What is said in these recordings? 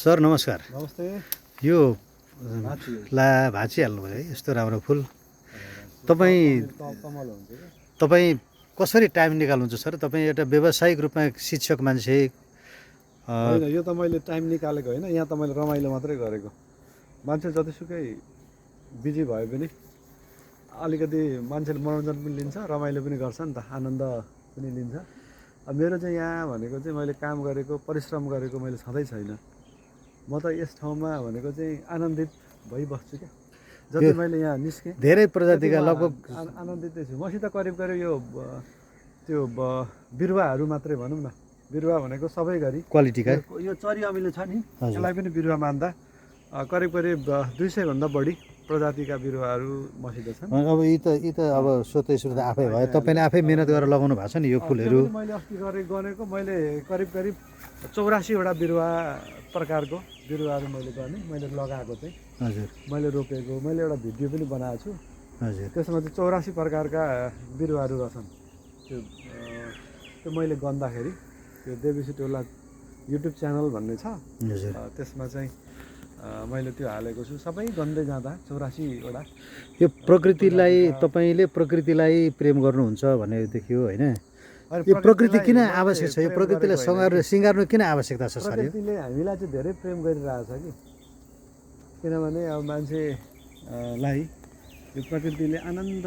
Sir नमस्कार। नमस्ते। यो ला भाँचिहाल्नुभयो है यस्तो राम्रो फुल। तपाईँ कमल हुन्छ क्या। तपाईँ कसरी टाइम निकाल्नुहुन्छ सर? तपाईँ एउटा व्यावसायिक रूपमा शिक्षक मान्छे। होइन, यो त मैले टाइम निकालेको होइन, यहाँ त मैले रमाइलो मात्रै गरेको। मान्छे जतिसुकै बिजी भए पनि अलिकति मान्छेले मनोरञ्जन पनि लिन्छ, रमाइलो पनि गर्छ नि त, आनन्द पनि लिन्छ। अब मेरो चाहिँ यहाँ भनेको चाहिँ मैले काम गरेको, परिश्रम गरेको मैले छँदै छैन। म त यस ठाउँमा भनेको चाहिँ आनन्दित भइबस्छु क्या। जति मैले यहाँ निस्केँ धेरै प्रजातिका लगभग आनन्दितै छु। मसित करिब यो त्यो बिरुवाहरू मात्रै भनौँ न, बिरुवा भनेको सबै गरी क्वालिटीका यो चरी अमिलो छ नि, यसलाई पनि बिरुवा मान्दा करिब 200 भन्दा बढी प्रजातिका बिरुवाहरू मसित छन्। अब यी त अब सोतै सुरु त आफै भयो। तपाईँले आफै मेहनत गरेर लगाउनु भएको छ नि यो फुलहरू। मैले अस्ति गरेको मैले करिब 84वटा बिरुवा प्रकारको बिरुवाहरू मैले लगाएको चाहिँ। हजुर, मैले रोपेको, मैले एउटा भिडियो पनि बनाएको छु। हजुर, त्यसमा चाहिँ 84 प्रकारका बिरुवाहरू रहेछन्। त्यो मैले गन्दाखेरि त्यो देवीसी टोला युट्युब च्यानल भन्ने छ, हजुर। त्यसमा चाहिँ मैले त्यो हालेको छु। सबै गन्दै जाँदा 84वटा। यो प्रकृतिलाई तपाईँले प्रकृतिलाई प्रेम गर्नुहुन्छ भन्ने देखियो होइन? यो प्रकृति किन आवश्यक छ? यो प्रकृतिलाई सिँगार्नु किन आवश्यकता छ सर? प्रकृतिले हामीलाई चाहिँ धेरै प्रेम गरिरहेछ कि, किनभने अब मान्छेलाई यो प्रकृतिले आनन्द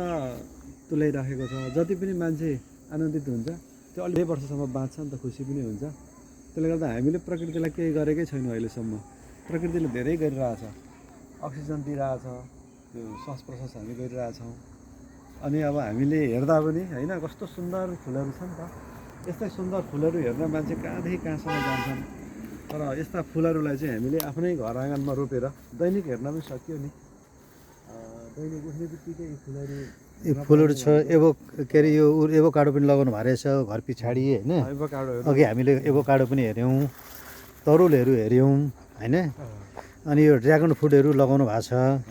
तुल्याइराखेको छ। जति पनि मान्छे आनन्दित हुन्छ त्यो अलि वर्षसम्म बाँच्छ नि त, खुसी पनि हुन्छ। त्यसले गर्दा हामीले प्रकृतिलाई केही गरेकै छैनौँ अहिलेसम्म। प्रकृतिले धेरै गरिरहेछ, अक्सिजन दिइरहेछ, त्यो श्वास प्रश्वास हामी गरिरहेछौँ। अनि अब हामीले हेर्दा पनि होइन कस्तो सुन्दर फुलहरू छ नि त। यस्तै सुन्दर फुलहरू हेर्न मान्छे कहाँदेखि कहाँसम्म जान्छन्। तर यस्ता फुलहरूलाई चाहिँ हामीले आफ्नै घर आँगनमा रोपेर दैनिक हेर्न पनि सकियो नि। दैनिक उठ्ने बित्तिकै यो फुलहरू छ। के अरे यो एभोकाडो पनि लगाउनु भएको रहेछ घर पछाडि होइन? अघि हामीले एभोकाडो पनि हेऱ्यौँ, तरुलहरू हेऱ्यौँ होइन? अनि यो ड्र्यागन फ्रुटहरू लगाउनु भएको छ।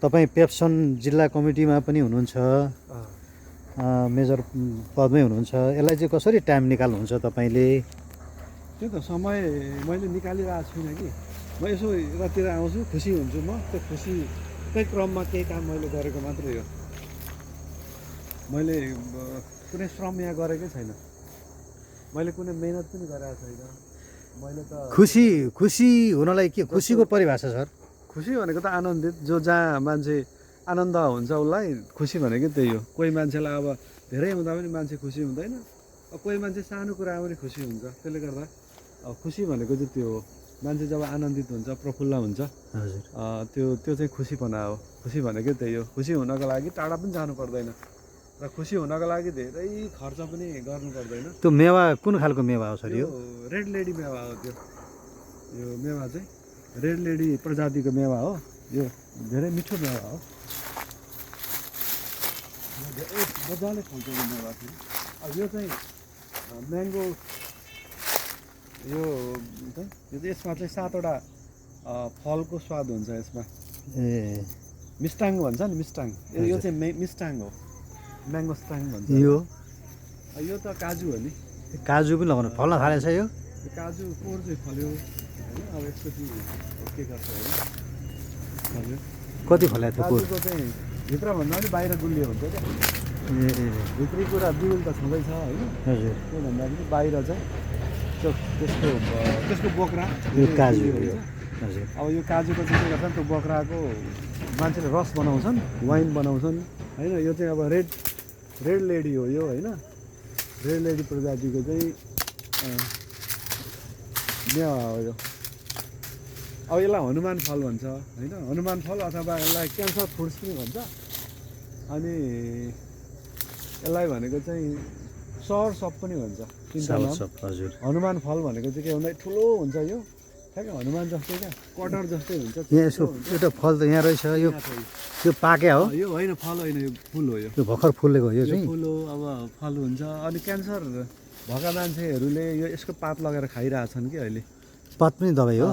तपाईँ पेप्सन जिल्ला कमिटीमा पनि हुनुहुन्छ, मेजर पदमै हुनुहुन्छ। यसलाई चाहिँ कसरी टाइम निकाल्नुहुन्छ तपाईँले? त्यो त समय मैले निकालिरहेको छुइनँ कि। म यसो यतातिर आउँछु, खुसी हुन्छु। म त्यो खुसीकै क्रममा केही काम मैले गरेको मात्रै हो। मैले कुनै श्रम यहाँ गरेकै छैन, मैले कुनै मेहनत पनि गरेको छैन। मैले त खुसी हुनलाई के खुसीको परिभाषा सर? खुसी भनेको त आनन्दित, जहाँ मान्छे आनन्द हुन्छ उसलाई खुसी भनेको त्यही हो। कोही मान्छेलाई अब धेरै हुँदा पनि मान्छे खुसी हुँदैन, कोही मान्छे सानो कुरामा पनि खुसी हुन्छ। त्यसले गर्दा खुसी भनेको चाहिँ त्यो हो, मान्छे जब आनन्दित हुन्छ, प्रफुल्ल हुन्छ, हजुर, त्यो चाहिँ खुसीपना हो। खुसी भनेको त्यही हो। खुसी हुनको लागि टाढा पनि जानु पर्दैन र खुसी हुनको लागि धेरै खर्च पनि गर्नु पर्दैन। त्यो मेवा कुन खालको मेवा हो सर? यो रेड लेडी मेवा हो। यो मेवा चाहिँ रेड लेडी प्रजातिको मेवा हो। यो धेरै मिठो मेवा हो। मजाले फल्छ यो मेवा फेरि। अब यो चाहिँ म्याङ्गो, यो यसमा चाहिँ 7वटा फलको स्वाद हुन्छ यसमा। मिस्टाङ भन्छ नि, मिस्टाङ। यो चाहिँ मिस्टाङ हो, म्याङ्गो स्टाङ भन्छ। यो त काजु हो नि। काजु पनि लगाउनु फल्न थालेछ यो? काजु कोर चाहिँ फल्यो होइन। अब यसपछि के गर्छ होइन? हजुर, कति फल्यो त्यो कोर? काजुको चाहिँ भित्रभन्दा पनि बाहिर गुलियो हुन्छ क्या। भित्री कुरा बिउल त छँदैछ होइन। हजुर, त्योभन्दा पनि बाहिर चाहिँ त्यसको बोक्रा यो काजु हुन्छ। हजुर। अब यो काजुको चाहिँ के गर्छन्, त्यो बोक्राको मान्छेले रस बनाउँछन्, वाइन बनाउँछन् होइन। यो चाहिँ अब रेड लेडी हो यो होइन। रेड लेडी प्रजातिको चाहिँ मेवा हो यो। अब यसलाई हनुमान फल भन्छ होइन, हनुमान फल अथवा यसलाई क्यान्सर फ्रुट्स पनि भन्छ। अनि यसलाई भनेको चाहिँ सर सप पनि भन्छ। हजुर, हनुमान फल भनेको चाहिँ के भन्दा ठुलो हुन्छ यो, ठ्याक्कै हनुमान जस्तै क्या, कटर जस्तै हुन्छ। यहाँ यसो एउटा फल त यहाँ रहेछ। यो पाक्या हो? यो होइन, फल होइन, यो फुल हो। यो भर्खर फुलेको यो चाहिँ फुल हो। अब फल हुन्छ। अनि क्यान्सर भएका मान्छेहरूले यसको पात लगाएर खाइरहेछन् कि अहिले। पात पनि दबाई हो?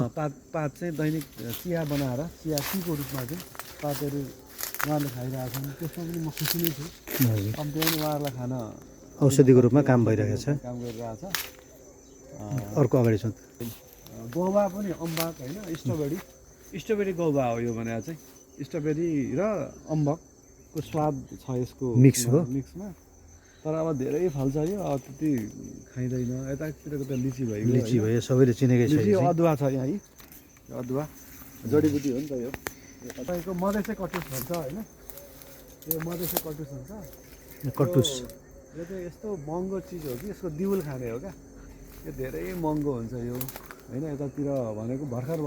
पात चाहिँ दैनिक चिया बनाएर, टीको रूपमा चाहिँ पातहरू उहाँहरूले खाइरहेछन्। त्यसमा पनि म खुसी नै छु। कम्ती पनि उहाँहरूलाई खान औषधिको रूपमा काम भइरहेको छ। काम गरिरहेछ। अर्को अगाडि छ गौबा पनि अम्बक होइन स्ट्रबेरी गौबा हो यो भने चाहिँ स्ट्रबेरी र अम्बकको स्वाद छ यसको मिक्स हो। मिक्समा तर अब धेरै फल्छ यो अब त्यति खाइँदैन यतातिरको त लिची भइगयो लिची होइन? भयो सबैले चिनेकै छ लिची यो चाहिँ। अदुवा छ यहाँ है यो अदुवा जडीबुटी हो नि त यो तपाईँको मधेसे कटुस भन्छ होइन यो मधेसे कटुस भन्छ कटुस यो चाहिँ यस्तो महँगो चिज हो कि यसको दिउल खाने हो क्या यो धेरै महँगो हुन्छ यो होइन यतातिर भनेको भर्खर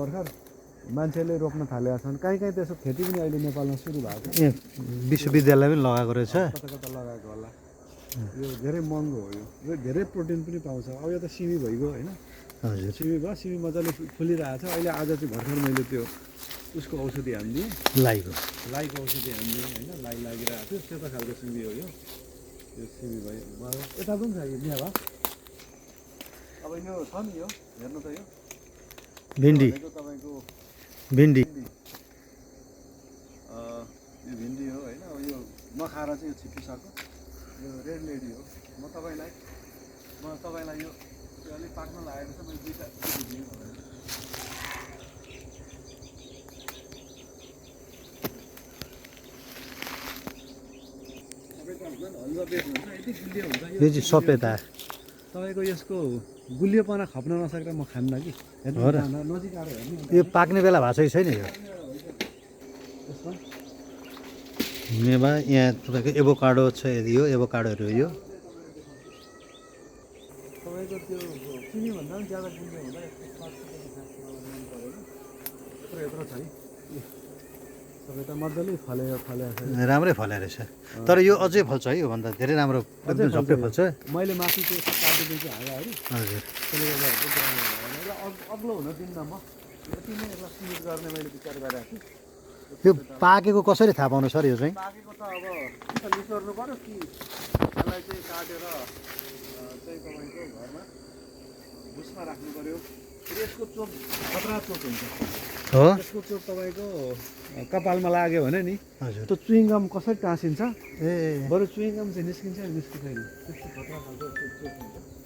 मान्छेले रोप्न थालेका छन् कहीँ त्यसो खेती पनि अहिले नेपालमा सुरु भएको छ यहाँ विश्वविद्यालय पनि लगाएको रहेछ। कता लगाएको होला यो धेरै महँगो हो यो धेरै प्रोटिन पनि पाउँछ अब यो त सिमी भइगयो होइन हजुर सिमी भयो सिमी मजाले फुलिरहेको छ अहिले आज चाहिँ भर्खर मैले त्यो उसको औषधि हानिदिएँ लाइको लाईको औषधि हानिदिएँ होइन लाई लागिरहेको थियो सेतो खालको सिमी हो यो सिमी भयो यता पनि छ यो बिहा अब यो छ नि यो हेर्नु त यो भिन्डी भनेको तपाईँको भिन्डी यो भिन्डी हो होइन अब यो नखाएर चाहिँ यो छिप्पिसक्यो यो रेड लेडी हो म तपाईँलाई यो अलिक पाक्न लागेको छ मैले दुईवटा दिएँ भनेर हल्का बेस हुन्छ यति गुलियो हुन्छ यो चाहिँ सपेता तपाईँको यसको गुलियोपना खप्न नसकेर म खान्न कि हो र? नजिक आएर हेर्नु नि त। यो पाक्ने बेला भएको छ कि छैन यो यसमा मेवा यहाँ तपाईँको एभोकाडो छ यदि यो एभोकाडोहरू हो यो तपाईँको त्यो चिनीभन्दा पनि ज्यादा गुलियो हुँदा यस्तो स्वाद चाहिँ खास मलाई मन परेन यत्रो छ है सबै त मजाले फलेको छ राम्रै फल्यो रहेछ तर यो अझै फल्छ है योभन्दा धेरै राम्रो एकदम झप्पै फल्छ। मैले माथि त्यो काटिदिन्छु हालेर हजुर त्यसले गर्दा अग्लो हुन दिन्न म यति नै यसलाई सिमिट गर्ने मैले विचार गरेको छु यो पाकेको कसरी थाहा पाउनु सर यो चाहिँ पाकेको त अब कि त निचोर्नु पऱ्यो कि यसलाई चाहिँ काटेर चाहिँ तपाईँको घरमा भुसमा राख्नु पऱ्यो फेरि यसको चोप खतरा चोप हुन्छ हो यसको चोप तपाईँको कपालमा लाग्यो भने नि हजुर त्यो चुइङगम कसरी टाँसिन्छ ए बरु चुइङगम चाहिँ निस्किन्छ निस्किँदैन त्यस्तो खतरा खालको चोप हुन्छ